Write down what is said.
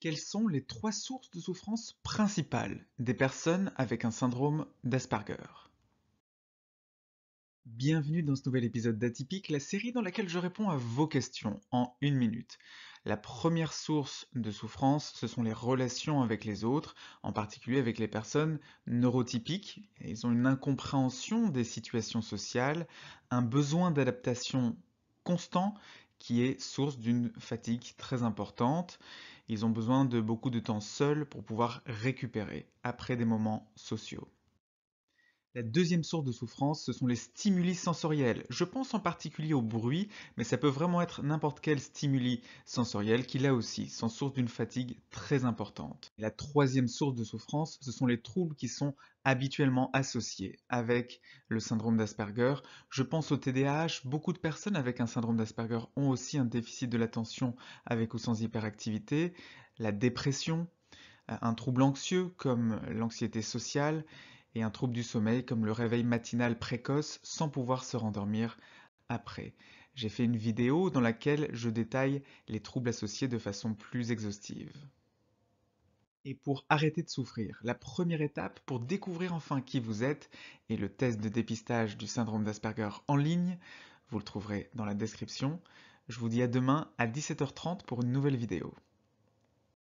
Quelles sont les trois sources de souffrance principales des personnes avec un syndrome d'Asperger? Bienvenue dans ce nouvel épisode d'Atypique, la série dans laquelle je réponds à vos questions en une minute. La première source de souffrance, ce sont les relations avec les autres, en particulier avec les personnes neurotypiques. Ils ont une incompréhension des situations sociales, un besoin d'adaptation constant qui est source d'une fatigue très importante. Ils ont besoin de beaucoup de temps seuls pour pouvoir récupérer après des moments sociaux. La deuxième source de souffrance, ce sont les stimuli sensoriels. Je pense en particulier au bruit, mais ça peut vraiment être n'importe quel stimuli sensoriel qui, là aussi, sont source d'une fatigue très importante. La troisième source de souffrance, ce sont les troubles qui sont habituellement associés avec le syndrome d'Asperger. Je pense au TDAH. Beaucoup de personnes avec un syndrome d'Asperger ont aussi un déficit de l'attention avec ou sans hyperactivité. La dépression, un trouble anxieux comme l'anxiété sociale et un trouble du sommeil comme le réveil matinal précoce sans pouvoir se rendormir après. J'ai fait une vidéo dans laquelle je détaille les troubles associés de façon plus exhaustive. Et pour arrêter de souffrir, la première étape pour découvrir enfin qui vous êtes est le test de dépistage du syndrome d'Asperger en ligne. Vous le trouverez dans la description. Je vous dis à demain à 17h30 pour une nouvelle vidéo.